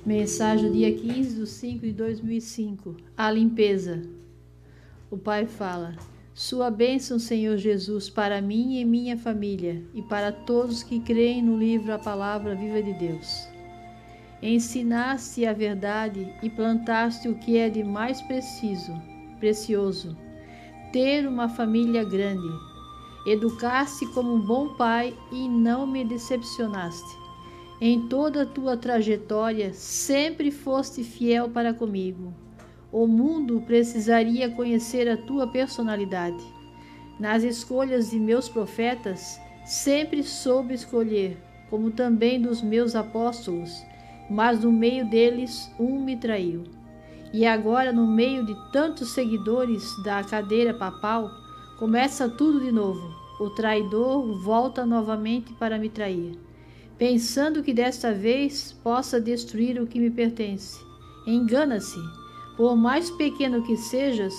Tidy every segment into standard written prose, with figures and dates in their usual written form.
Mensagem do dia 15/5/2005. A limpeza. O Pai fala: Sua bênção, Senhor Jesus, para mim e minha família, e para todos que creem no livro A Palavra Viva de Deus. Ensinaste a verdade e plantaste o que é de mais precioso, ter uma família grande. Educaste como um bom pai e não me decepcionaste. Em toda a tua trajetória, sempre foste fiel para comigo. O mundo precisaria conhecer a tua personalidade. Nas escolhas de meus profetas, sempre soube escolher, como também dos meus apóstolos, mas no meio deles um me traiu. E agora, no meio de tantos seguidores da cadeira papal, começa tudo de novo. O traidor volta novamente para me trair, pensando que desta vez possa destruir o que me pertence. Engana-se. Por mais pequeno que sejas,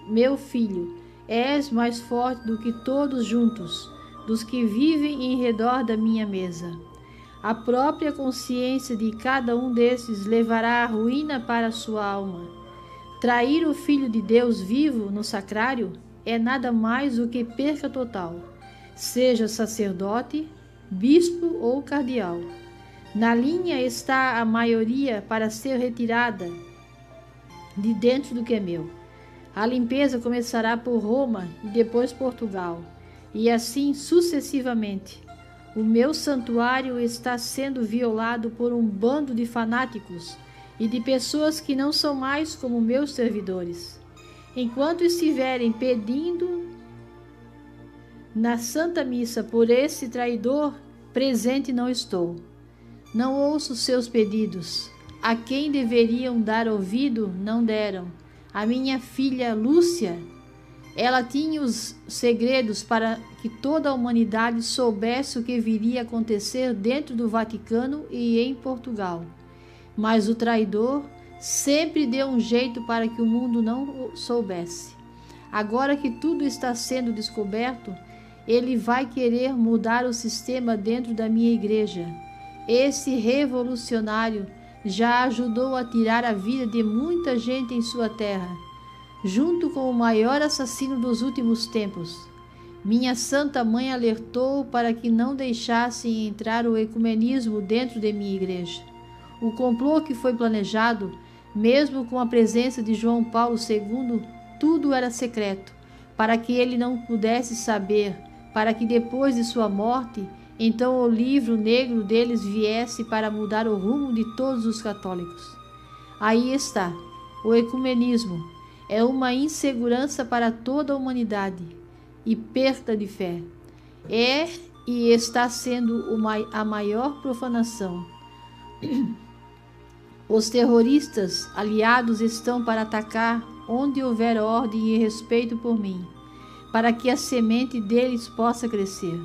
meu filho, és mais forte do que todos juntos, dos que vivem em redor da minha mesa. A própria consciência de cada um desses levará a ruína para a sua alma. Trair o Filho de Deus vivo no sacrário é nada mais do que perca total, seja sacerdote, bispo ou cardeal. Na linha está a maioria para ser retirada de dentro do que é meu. A limpeza começará por Roma e depois Portugal, e assim sucessivamente. O meu santuário está sendo violado por um bando de fanáticos e de pessoas que não são mais como meus servidores. Enquanto estiverem pedindo na Santa Missa por esse traidor, presente não estou. Não ouço seus pedidos. A quem deveriam dar ouvido, não deram. A minha filha Lúcia, ela tinha os segredos para que toda a humanidade soubesse o que viria a acontecer dentro do Vaticano e em Portugal. Mas o traidor sempre deu um jeito para que o mundo não soubesse. Agora que tudo está sendo descoberto, ele vai querer mudar o sistema dentro da minha igreja. Esse revolucionário já ajudou a tirar a vida de muita gente em sua terra, junto com o maior assassino dos últimos tempos. Minha Santa Mãe alertou para que não deixassem entrar o ecumenismo dentro de minha igreja. O complô que foi planejado, mesmo com a presença de João Paulo II, tudo era secreto, para que ele não pudesse saber, para que depois de sua morte, então o livro negro deles viesse para mudar o rumo de todos os católicos. Aí está, o ecumenismo é uma insegurança para toda a humanidade e perda de fé. É e está sendo a maior profanação. Os terroristas aliados estão para atacar onde houver ordem e respeito por mim, para que a semente deles possa crescer.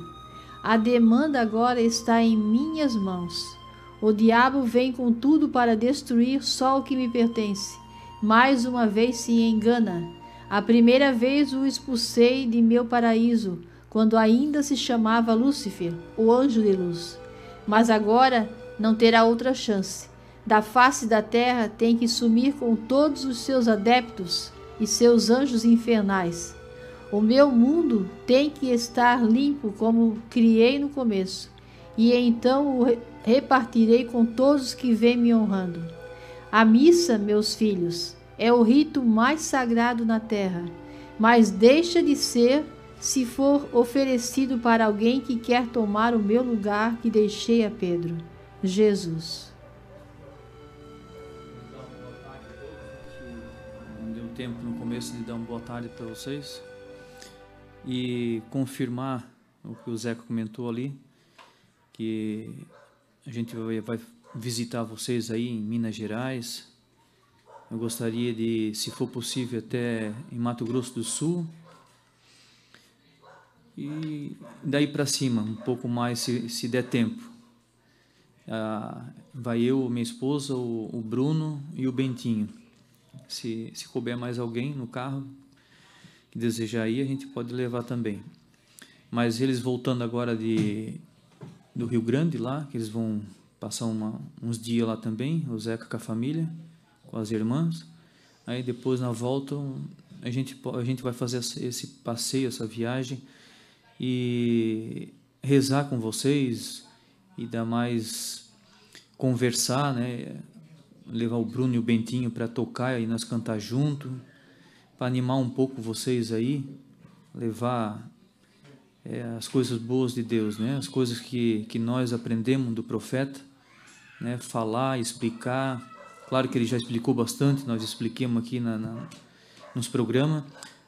A demanda agora está em minhas mãos. O diabo vem com tudo para destruir só o que me pertence. Mais uma vez se engana. A primeira vez o expulsei de meu paraíso, quando ainda se chamava Lúcifer, o anjo de luz. Mas agora não terá outra chance. Da face da terra tem que sumir com todos os seus adeptos e seus anjos infernais. O meu mundo tem que estar limpo como criei no começo, e então o repartirei com todos que vêm me honrando. A missa, meus filhos, é o rito mais sagrado na terra, mas deixa de ser se for oferecido para alguém que quer tomar o meu lugar que deixei a Pedro. Jesus. Não deu tempo no começo de dar uma boa tarde para vocês e confirmar o que o Zeca comentou ali, que a gente vai visitar vocês aí em Minas Gerais. Eu gostaria de, se for possível, até em Mato Grosso do Sul, e daí para cima, um pouco mais, se der tempo. Vai eu, minha esposa, o Bruno e o Bentinho. Se couber mais alguém no carro que desejar ir, a gente pode levar também. Mas eles voltando agora do Rio Grande lá, que eles vão passar uns dias lá também, o Zeca com a família, com as irmãs. Aí depois, na volta, a gente vai fazer esse passeio, essa viagem, e rezar com vocês, e dar mais conversar, né? Levar o Bruno e o Bentinho para tocar e nós cantar junto, para animar um pouco vocês aí, levar as coisas boas de Deus, né? As coisas que nós aprendemos do profeta, né? Falar, explicar. Claro que ele já explicou bastante, nós explicamos aqui nos programas,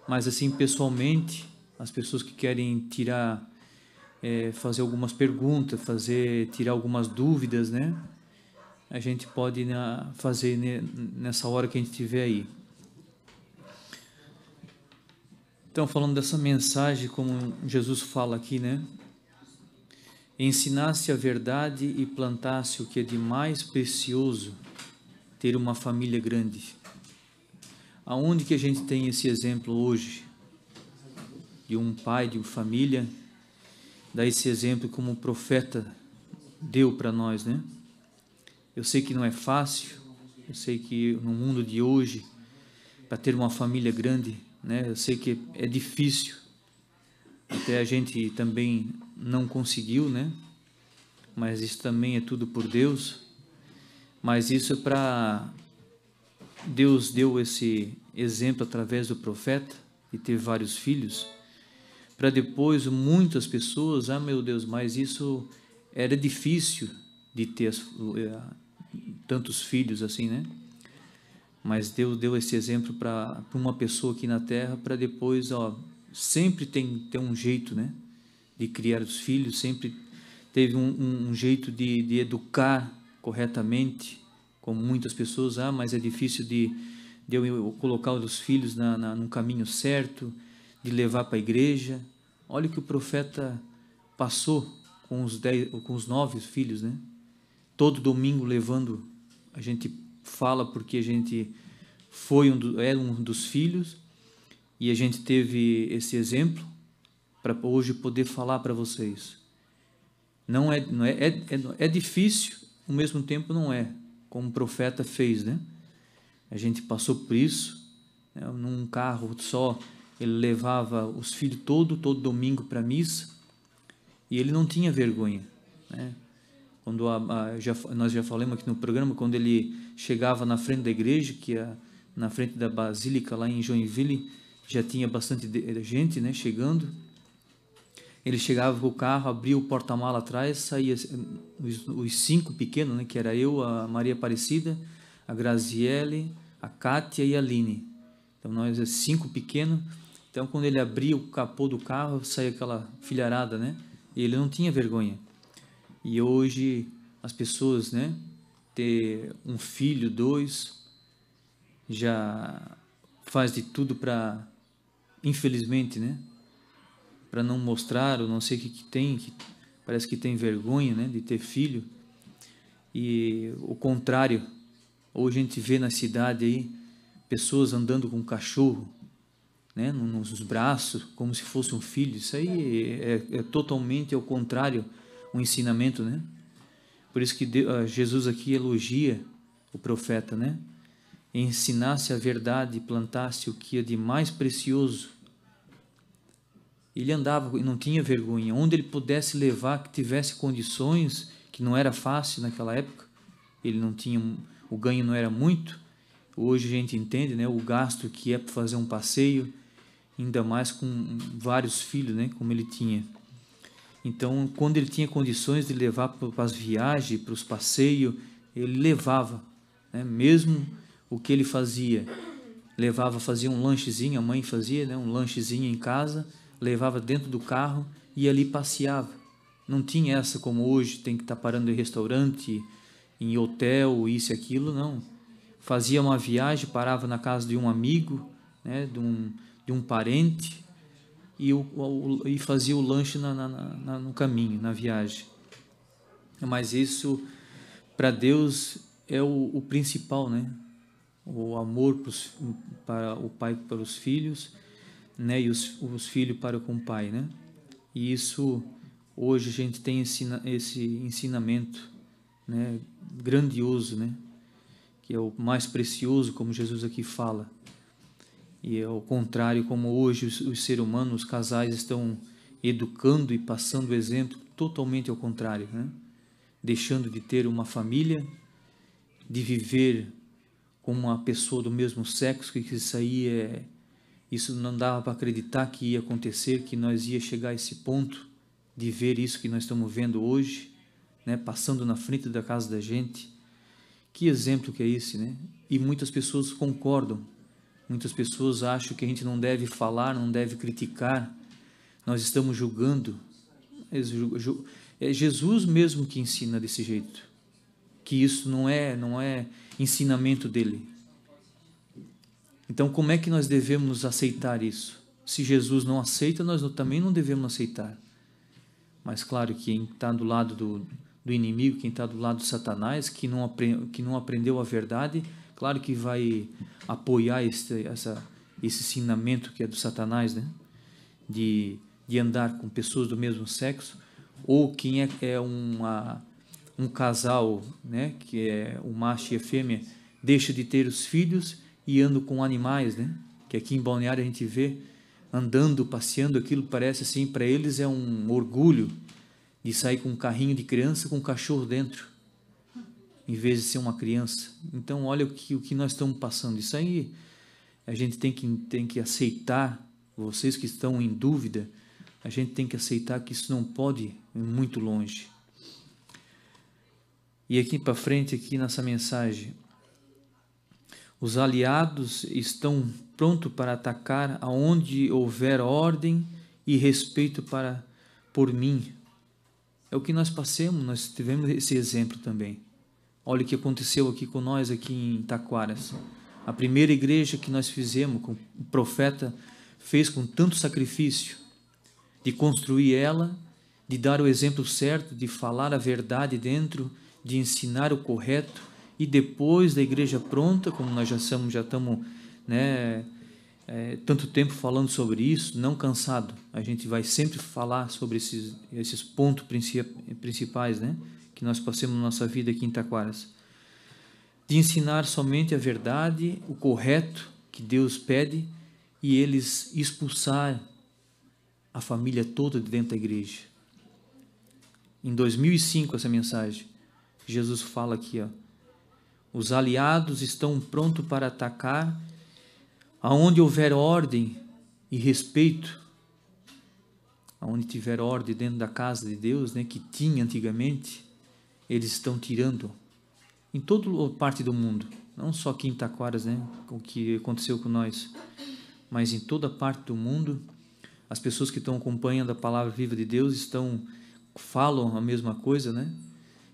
mas assim, pessoalmente, as pessoas que querem tirar, fazer algumas perguntas, tirar algumas dúvidas, né? A gente pode fazer nessa hora que a gente estiver aí. Então, falando dessa mensagem, como Jesus fala aqui, né? Ensinasse a verdade e plantasse o que é de mais precioso, ter uma família grande. Aonde que a gente tem esse exemplo hoje? De um pai, de uma família, dá esse exemplo como o profeta deu para nós, né? Eu sei que não é fácil, eu sei que no mundo de hoje, para ter uma família grande, né? Eu sei que é difícil, até a gente também não conseguiu, né? Mas isso também é tudo por Deus. Mas isso é para... Deus deu esse exemplo através do profeta, de ter vários filhos, para depois muitas pessoas, meu Deus, mas isso era difícil de ter tantos filhos assim, né? Mas Deus deu esse exemplo para uma pessoa aqui na terra, para depois, sempre tem um jeito, né? De criar os filhos, sempre teve um jeito de educar corretamente, como muitas pessoas, mas é difícil de eu colocar os filhos no caminho certo, de levar para a igreja. Olha o que o profeta passou com os 9 filhos, né? Todo domingo levando, a gente fala porque a gente era um dos filhos, e a gente teve esse exemplo para hoje poder falar para vocês. É difícil, ao mesmo tempo não é, como o profeta fez, né? A gente passou por isso, né? Num carro só, ele levava os filhos todo domingo para a missa, e ele não tinha vergonha, né? Quando nós já falamos aqui no programa, quando ele chegava na frente da igreja, na frente da Basílica lá em Joinville, já tinha bastante gente, né, chegando. Ele chegava com o carro, abria o porta-mala atrás, saía os 5 pequenos, né, que era eu, a Maria Aparecida, a Graziele, a Kátia e a Aline. Então nós 5 pequenos. Então quando ele abria o capô do carro, saía aquela filharada, né? E ele não tinha vergonha. E hoje as pessoas, né, ter um filho, 2, já faz de tudo para, infelizmente, né, para não mostrar, ou não sei o que tem, que parece que tem vergonha, né, de ter filho. E o contrário, hoje a gente vê na cidade aí pessoas andando com cachorro, né, nos braços, como se fosse um filho. Isso aí é totalmente ao contrário, um ensinamento, né? Por isso que Jesus aqui elogia o profeta, né? Ensinasse a verdade e plantasse o que é de mais precioso. Ele andava e não tinha vergonha. Onde ele pudesse levar, que tivesse condições, que não era fácil naquela época, ele não tinha, o ganho não era muito. Hoje a gente entende, né, o gasto que é para fazer um passeio, ainda mais com vários filhos, né, como ele tinha. Então, quando ele tinha condições de levar para as viagens, para os passeios, ele levava, né? Mesmo o que ele fazia, fazia um lanchezinho, a mãe fazia, né? Um lanchezinho em casa, levava dentro do carro e ali passeava. Não tinha essa como hoje, tem que estar parando em restaurante, em hotel, isso e aquilo, não. Fazia uma viagem, parava na casa de um amigo, né? de um parente, e fazia o lanche no caminho, na viagem. Mas isso, para Deus, é o principal, né? O amor para o pai para os filhos, né? E os filhos para com o pai, né? E isso, hoje a gente tem esse ensinamento, né, grandioso, né, que é o mais precioso, como Jesus aqui fala. E é ao contrário, como hoje os seres humanos, os casais estão educando e passando o exemplo totalmente ao contrário, né? Deixando de ter uma família, de viver com uma pessoa do mesmo sexo, que isso não dava para acreditar que ia acontecer, que nós ia chegar a esse ponto de ver isso que nós estamos vendo hoje, né? Passando na frente da casa da gente. Que exemplo que é esse, né? E muitas pessoas concordam. Muitas pessoas acham que a gente não deve falar, não deve criticar. Nós estamos julgando. É Jesus mesmo que ensina desse jeito. Que isso não é ensinamento dele. Então, como é que nós devemos aceitar isso? Se Jesus não aceita, nós também não devemos aceitar. Mas claro, quem está do lado do inimigo, quem está do lado de Satanás, que não aprendeu a verdade, claro que vai apoiar esse ensinamento que é do Satanás, né? De andar com pessoas do mesmo sexo, ou quem é um casal, né? Que é o macho e a fêmea, deixa de ter os filhos e anda com animais, né? Que aqui em Balneário a gente vê andando, passeando, aquilo parece assim, para eles é um orgulho de sair com um carrinho de criança com um cachorro dentro, em vez de ser uma criança. Então, olha o que nós estamos passando. Isso aí a gente tem que aceitar. Vocês que estão em dúvida, a gente tem que aceitar que isso não pode ir muito longe. E aqui para frente, aqui nessa mensagem, os aliados estão prontos para atacar aonde houver ordem e respeito por mim. É o que nós passamos, nós tivemos esse exemplo também. Olha o que aconteceu aqui com nós, aqui em Taquaras. A primeira igreja que nós fizemos, o profeta fez com tanto sacrifício, de construir ela, de dar o exemplo certo, de falar a verdade dentro, de ensinar o correto, e depois da igreja pronta, como nós já estamos, né, tanto tempo falando sobre isso, não cansado, a gente vai sempre falar sobre esses pontos principais, né, que nós passamos na nossa vida aqui em Taquaras, de ensinar somente a verdade, o correto que Deus pede, e eles expulsar a família toda de dentro da igreja. Em 2005, essa mensagem, Jesus fala aqui, ó, os aliados estão prontos para atacar aonde houver ordem e respeito, aonde tiver ordem dentro da casa de Deus, né, que tinha antigamente, eles estão tirando em toda parte do mundo, não só aqui em Taquaras, né, o que aconteceu com nós, mas em toda parte do mundo. As pessoas que estão acompanhando a palavra viva de Deus falam a mesma coisa, né?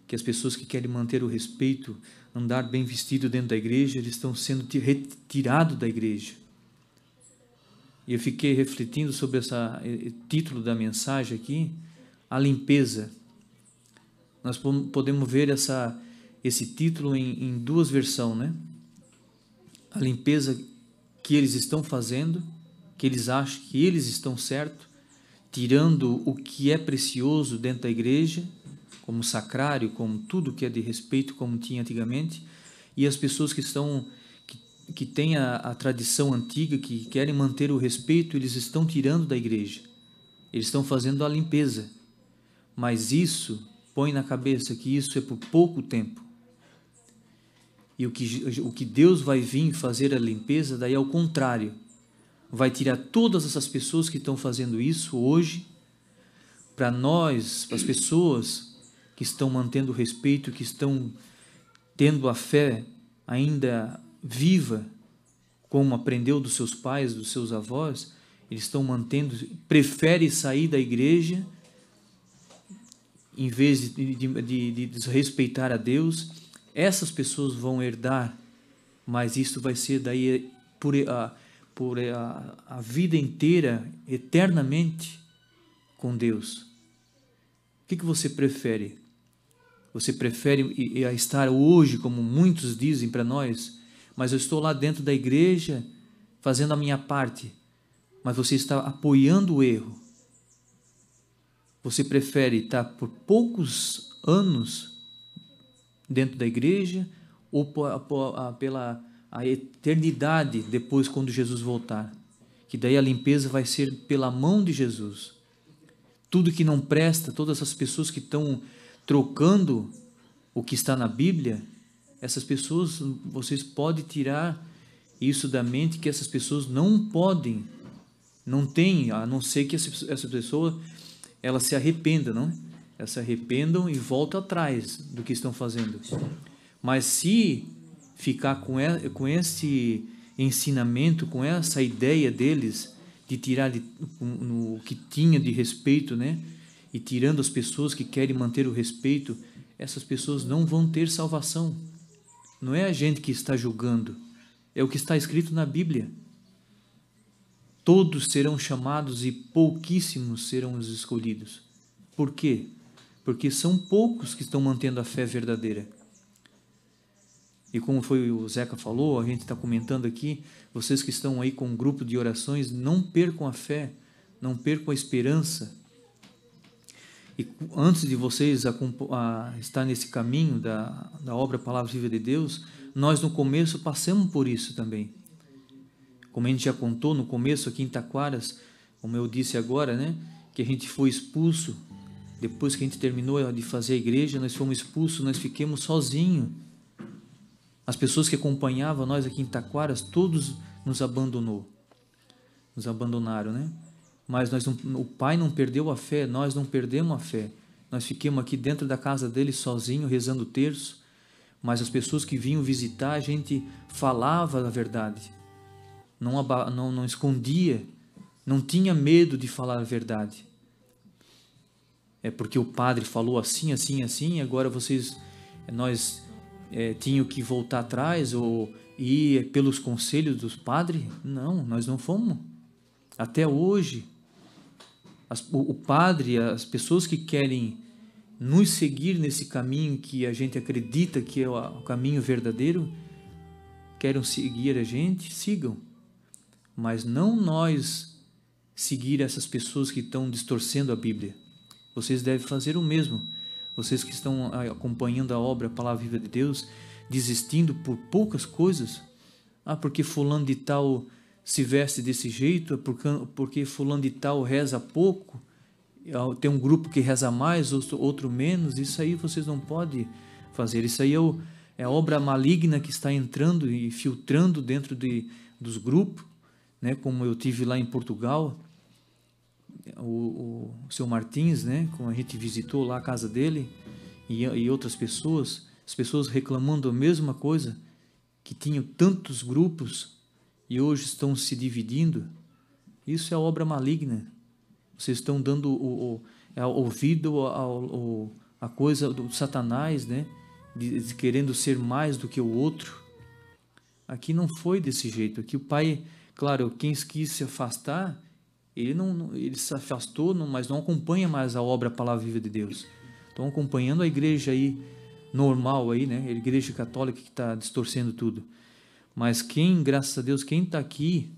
Que as pessoas que querem manter o respeito, andar bem vestido dentro da igreja, eles estão sendo retirados da igreja. E eu fiquei refletindo sobre esse título da mensagem aqui, a limpeza. Nós podemos ver esse título em duas versões, né? A limpeza que eles estão fazendo, que eles acham que eles estão certos, tirando o que é precioso dentro da igreja, como sacrário, como tudo que é de respeito, como tinha antigamente, e as pessoas que têm a tradição antiga, que querem manter o respeito, eles estão tirando da igreja, eles estão fazendo a limpeza, mas isso, põe na cabeça que isso é por pouco tempo, e o que Deus vai vir fazer a limpeza, daí é o contrário, vai tirar todas essas pessoas que estão fazendo isso hoje, para nós, para as pessoas que estão mantendo o respeito, que estão tendo a fé ainda viva, como aprendeu dos seus pais, dos seus avós, eles estão mantendo, preferem sair da igreja, em vez de desrespeitar a Deus. Essas pessoas vão herdar, mas isso vai ser daí por a vida inteira, eternamente, com Deus. O que você prefere? Você prefere estar hoje, como muitos dizem para nós, mas eu estou lá dentro da igreja, fazendo a minha parte, mas você está apoiando o erro. Você prefere estar por poucos anos dentro da igreja ou pela a eternidade depois, quando Jesus voltar. Que daí a limpeza vai ser pela mão de Jesus. Tudo que não presta, todas as pessoas que estão trocando o que está na Bíblia, essas pessoas, vocês podem tirar isso da mente, que essas pessoas não podem, não tem, a não ser que essa pessoa, ela se arrependa, não? Elas se arrependam e voltam atrás do que estão fazendo. Mas se ficar com esse ensinamento, com essa ideia deles, de tirar o que tinha de respeito, né? E tirando as pessoas que querem manter o respeito, essas pessoas não vão ter salvação. Não é a gente que está julgando, é o que está escrito na Bíblia. Todos serão chamados e pouquíssimos serão os escolhidos. Por quê? Porque são poucos que estão mantendo a fé verdadeira. E como foi o Zeca falou, a gente está comentando aqui, vocês que estão aí com um grupo de orações, não percam a fé, não percam a esperança. E antes de vocês estar nesse caminho da obra Palavra Viva de Deus, nós no começo passamos por isso também. Como a gente já contou no começo aqui em Taquaras, como eu disse agora, né, que a gente foi expulso, depois que a gente terminou de fazer a igreja, nós fomos expulsos, nós ficamos sozinhos. As pessoas que acompanhavam nós aqui em Taquaras, todos nos abandonaram, né? Mas o pai não perdeu a fé, nós não perdemos a fé. Nós ficamos aqui dentro da casa dele sozinhos, rezando o terço, mas as pessoas que vinham visitar, a gente falava a verdade, não escondia, não tinha medo de falar a verdade. É porque o padre falou assim, assim, assim, agora nós tinham que voltar atrás ou ir pelos conselhos dos padres? Não, nós não fomos. Até hoje, o padre, as pessoas que querem nos seguir nesse caminho que a gente acredita que é o caminho verdadeiro, querem seguir a gente, sigam. Mas não nós seguir essas pessoas que estão distorcendo a Bíblia. Vocês devem fazer o mesmo. Vocês que estão acompanhando a obra, a Palavra Viva de Deus, desistindo por poucas coisas. Porque fulano de tal se veste desse jeito, porque fulano de tal reza pouco, tem um grupo que reza mais, outro menos. Isso aí vocês não podem fazer. Isso aí é a obra maligna que está entrando e filtrando dentro dos grupos, né? Como eu tive lá em Portugal, o seu Martins, né? Como a gente visitou lá a casa dele, e outras pessoas, as pessoas reclamando a mesma coisa, que tinham tantos grupos e hoje estão se dividindo. Isso é obra maligna. Vocês estão dando ouvido a coisa do Satanás, né? De querendo ser mais do que o outro. Aqui não foi desse jeito. Aqui o pai, claro, quem quis se afastar, ele se afastou, mas não acompanha mais a obra, a Palavra Viva de Deus. Estão acompanhando a igreja aí normal aí, né? A igreja católica que está distorcendo tudo. Mas graças a Deus, quem está aqui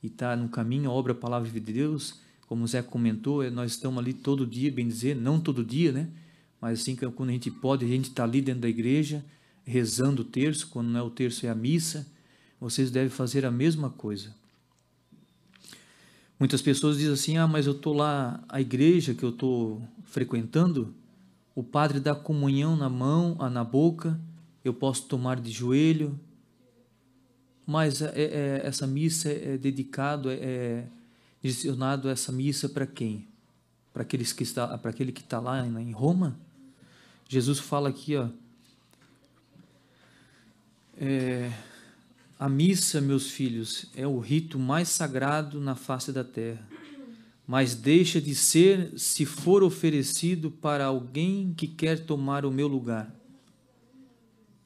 e está no caminho, a obra, a Palavra Viva de Deus, como o Zé comentou, nós estamos ali todo dia, bem dizer, não todo dia, né? Mas assim, quando a gente pode, a gente está ali dentro da igreja, rezando o terço, quando não é o terço, é a missa. Vocês devem fazer a mesma coisa. Muitas pessoas dizem assim, mas eu estou lá, a igreja que eu estou frequentando, o padre dá comunhão na mão, na boca, eu posso tomar de joelho, mas essa missa é direcionado essa missa para quem? Para aquele que está lá em Roma? Jesus fala aqui, a missa, meus filhos, é o rito mais sagrado na face da terra, mas deixa de ser se for oferecido para alguém que quer tomar o meu lugar.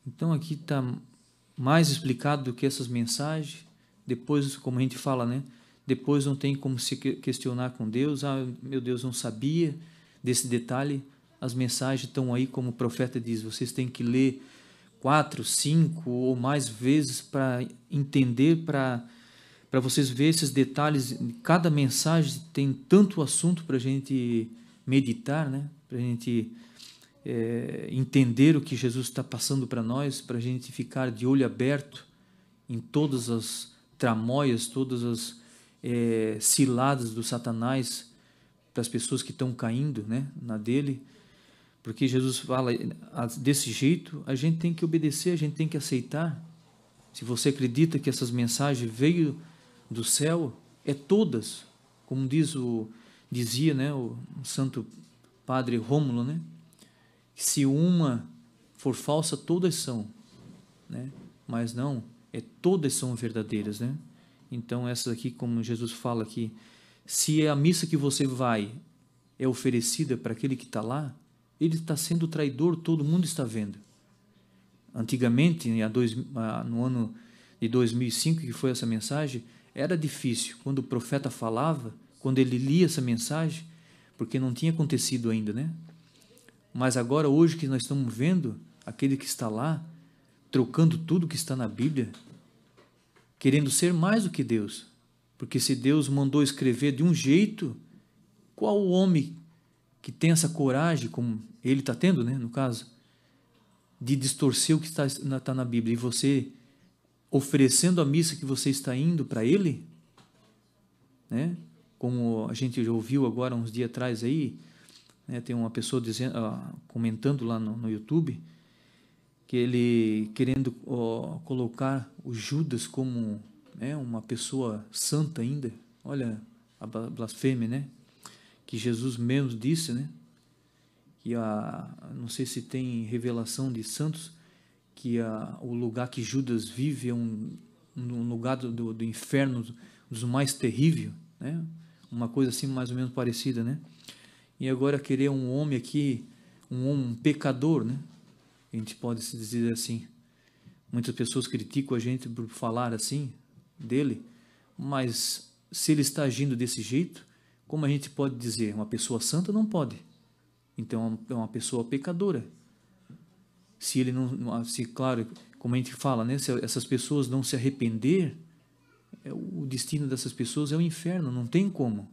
Então aqui está mais explicado do que essas mensagens. Depois, como a gente fala, né? Depois não tem como se questionar com Deus. Meu Deus, não sabia desse detalhe. As mensagens estão aí, como o profeta diz, vocês têm que ler 4, 5 ou mais vezes para entender, para vocês verem esses detalhes. Cada mensagem tem tanto assunto para a gente meditar, né? Para a gente entender o que Jesus está passando para nós, para a gente ficar de olho aberto em todas as tramóias, todas as ciladas do Satanás para as pessoas que estão caindo, né, na dele, porque Jesus fala desse jeito, a gente tem que obedecer, a gente tem que aceitar. Se você acredita que essas mensagens veio do céu, todas, como dizia, né, o santo padre Rômulo, né, se uma for falsa, todas são, né, mas não, todas são verdadeiras, né. Então essas aqui, como Jesus fala aqui, se a missa que você vai é oferecida para aquele que está lá, ele está sendo traidor, todo mundo está vendo. Antigamente, no ano de 2005, que foi essa mensagem, era difícil. Quando o profeta falava, quando ele lia essa mensagem, porque não tinha acontecido ainda, né? Mas agora, hoje que nós estamos vendo, aquele que está lá, trocando tudo que está na Bíblia, querendo ser mais do que Deus. Porque se Deus mandou escrever de um jeito, qual o homem que tem essa coragem, como ele está tendo, né, no caso, de distorcer o que está na Bíblia, e você oferecendo a missa que você está indo para ele, né, como a gente já ouviu agora uns dias atrás aí, né, tem uma pessoa dizendo, comentando lá no YouTube, que ele querendo colocar o Judas como, né, uma pessoa santa ainda. Olha a blasfêmia, né? Que Jesus mesmo disse, né? Que não sei se tem revelação de santos, que o lugar que Judas vive é um lugar do inferno, dos mais terrível, né? Uma coisa assim mais ou menos parecida, né? E agora querer um homem aqui, um pecador, né? A gente pode se dizer assim. Muitas pessoas criticam a gente por falar assim dele, mas se ele está agindo desse jeito, como a gente pode dizer? Uma pessoa santa não pode. Então é uma pessoa pecadora. Se ele não, claro, como a gente fala, né? Se essas pessoas não se arrepender, o destino dessas pessoas é o inferno, não tem como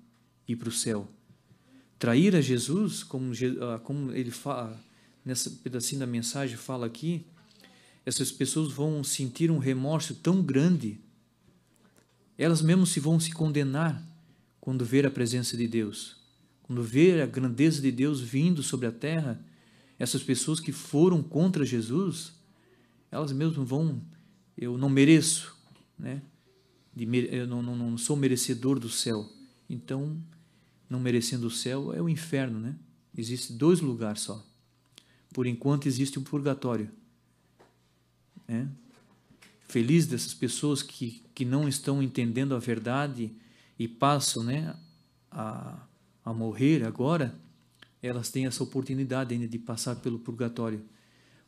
ir para o céu. Trair a Jesus, como ele fala, nesse pedacinho da mensagem fala aqui, essas pessoas vão sentir um remorso tão grande, elas mesmas vão se condenar quando ver a presença de Deus, quando ver a grandeza de Deus vindo sobre a terra. Essas pessoas que foram contra Jesus, elas mesmas vão, eu não mereço, né? Eu não sou merecedor do céu, então, não merecendo o céu, é o inferno, né? Existem 2 lugares só. Por enquanto existe um purgatório, né? Feliz dessas pessoas que não estão entendendo a verdade e passam, né, a morrer agora, elas têm essa oportunidade ainda de passar pelo purgatório.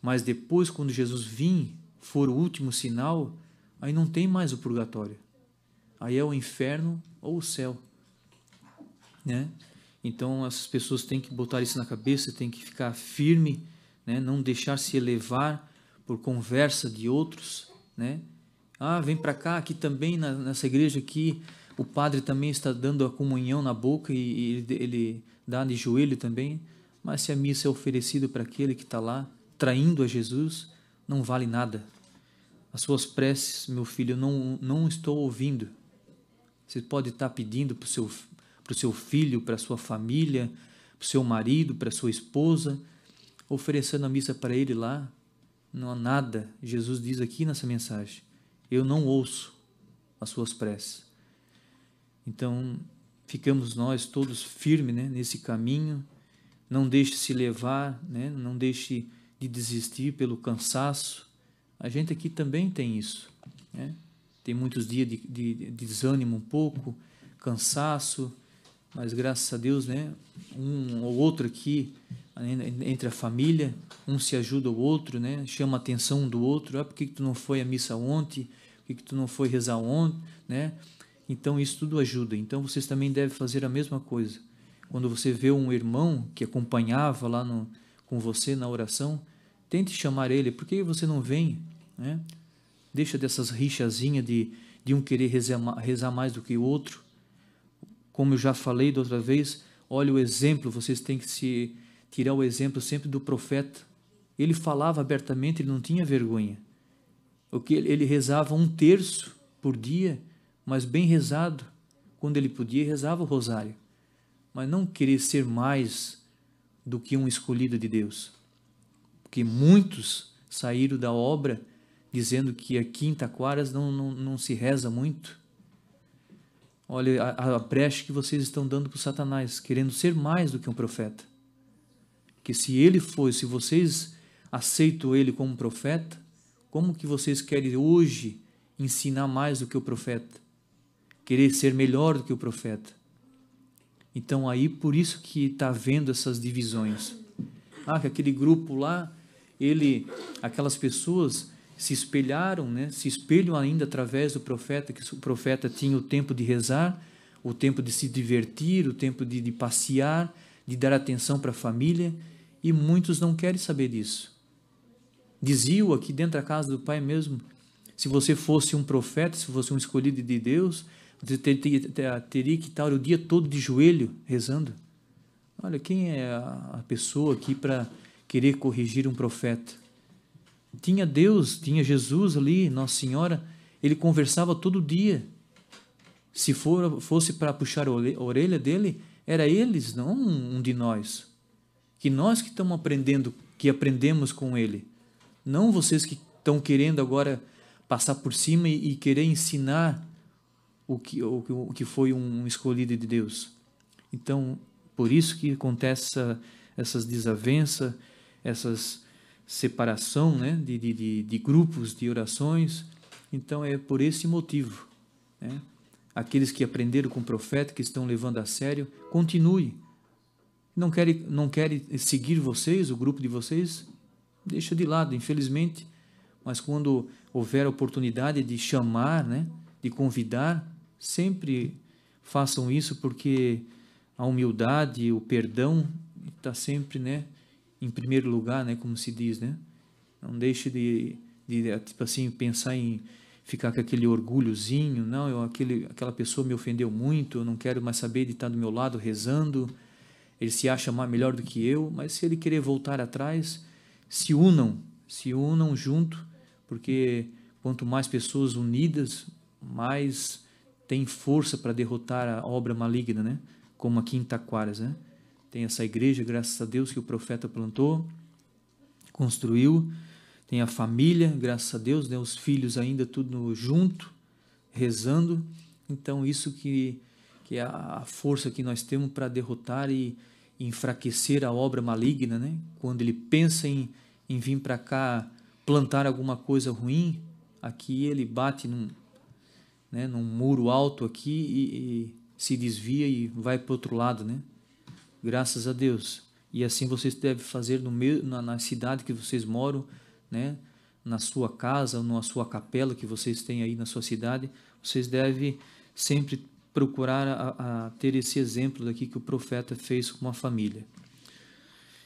Mas depois, quando Jesus vir, for o último sinal, aí não tem mais o purgatório. Aí é o inferno ou o céu, né? Então essas pessoas têm que botar isso na cabeça, têm que ficar firme, né? Não deixar se elevar por conversa de outros, né? Vem para cá, aqui também nessa igreja aqui, o padre também está dando a comunhão na boca e ele dá de joelho também, mas se a missa é oferecida para aquele que está lá, traindo a Jesus, não vale nada. As suas preces, meu filho, eu não estou ouvindo. Você pode estar pedindo para o seu filho, para a sua família, para o seu marido, para a sua esposa, oferecendo a missa para ele lá, não há nada. Jesus diz aqui nessa mensagem, eu não ouço as suas preces. Então, ficamos nós todos firmes, né, nesse caminho, não deixe se levar, né, não deixe de desistir pelo cansaço. A gente aqui também tem isso, né? Tem muitos dias de desânimo um pouco, cansaço, mas graças a Deus, né, um ou outro aqui, entre a família, um se ajuda o outro, né, chama a atenção um do outro. Por que tu não foi à missa ontem? Por que tu não foi rezar ontem? Né? Então isso tudo ajuda. Então vocês também devem fazer a mesma coisa. Quando você vê um irmão que acompanhava lá com você na oração, tente chamar ele. Por que você não vem? Né? Deixa dessas rixazinhas de um querer rezar mais do que o outro. Como eu já falei da outra vez, olha o exemplo, vocês têm que tirar o exemplo sempre do profeta. Ele falava abertamente, ele não tinha vergonha. Ele rezava 1/3 por dia, mas bem rezado. Quando ele podia, rezava o rosário. Mas não querer ser mais do que um escolhido de Deus. Porque muitos saíram da obra dizendo que aqui em Taquaras não se reza muito. Olha a brecha que vocês estão dando para o Satanás, querendo ser mais do que um profeta. Que se vocês aceitam ele como profeta, como que vocês querem hoje ensinar mais do que o profeta? Querer ser melhor do que o profeta? Então aí por isso que está havendo essas divisões. Que aquele grupo lá, aquelas pessoas se espelharam, né? Se espelham ainda através do profeta, que o profeta tinha o tempo de rezar, o tempo de se divertir, o tempo de passear, de dar atenção para a família, e muitos não querem saber disso. Diziam aqui dentro da casa do Pai mesmo, se você fosse um profeta, se fosse um escolhido de Deus, você teria que estar o dia todo de joelho rezando. Olha, quem é a pessoa aqui para querer corrigir um profeta? Tinha Deus, tinha Jesus ali, Nossa Senhora, ele conversava todo dia. Se fosse para puxar a orelha dele, era eles, não um de nós. Que nós que estamos aprendendo, que aprendemos com ele. Não vocês que estão querendo agora passar por cima e querer ensinar o que foi um escolhido de Deus. Então, por isso que acontece essas desavenças, essas separação, né, de grupos de orações. Então é por esse motivo, né? Aqueles que aprenderam com o profeta, que estão levando a sério, continue. Não querem seguir vocês, o grupo de vocês, deixa de lado, infelizmente. Mas quando houver a oportunidade de chamar, né, de convidar, sempre façam isso, porque a humildade, o perdão está sempre, né, em primeiro lugar, né, como se diz, né? Não deixe de tipo assim, pensar em ficar com aquele orgulhozinho, não, aquela pessoa me ofendeu muito, eu não quero mais saber de estar do meu lado rezando, ele se acha melhor do que eu, mas se ele querer voltar atrás, se unam junto, porque quanto mais pessoas unidas, mais tem força para derrotar a obra maligna, né? Como aqui em Taquaras, né? Tem essa igreja, graças a Deus, que o profeta plantou, construiu. Tem a família, graças a Deus, né? Os filhos ainda tudo junto, rezando. Então, isso que é a força que nós temos para derrotar e enfraquecer a obra maligna, né? Quando ele pensa em vir para cá plantar alguma coisa ruim, aqui ele bate num muro alto aqui e se desvia e vai para o outro lado, né? Graças a Deus. E assim vocês devem fazer na cidade que vocês moram, né? Na sua casa, ou na sua capela que vocês têm aí na sua cidade, vocês devem sempre procurar a ter esse exemplo daqui que o profeta fez com a família.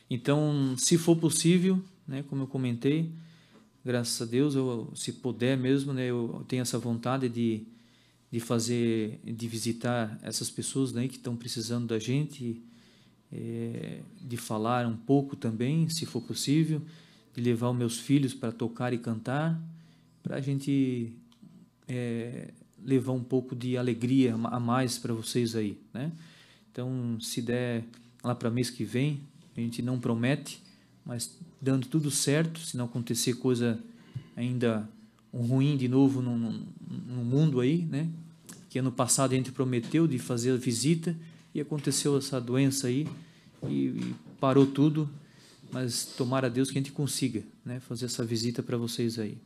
Então, se for possível, né, como eu comentei, graças a Deus, se puder mesmo, né, eu tenho essa vontade de visitar essas pessoas, né, que estão precisando da gente, de falar um pouco também, se for possível, de levar os meus filhos para tocar e cantar, para a gente levar um pouco de alegria a mais para vocês aí, né? Então, se der lá para mês que vem, a gente não promete, mas dando tudo certo, se não acontecer coisa ainda ruim de novo no mundo aí, né? Que ano passado a gente prometeu de fazer a visita e aconteceu essa doença aí e parou tudo, mas tomara a Deus que a gente consiga, né, fazer essa visita para vocês aí.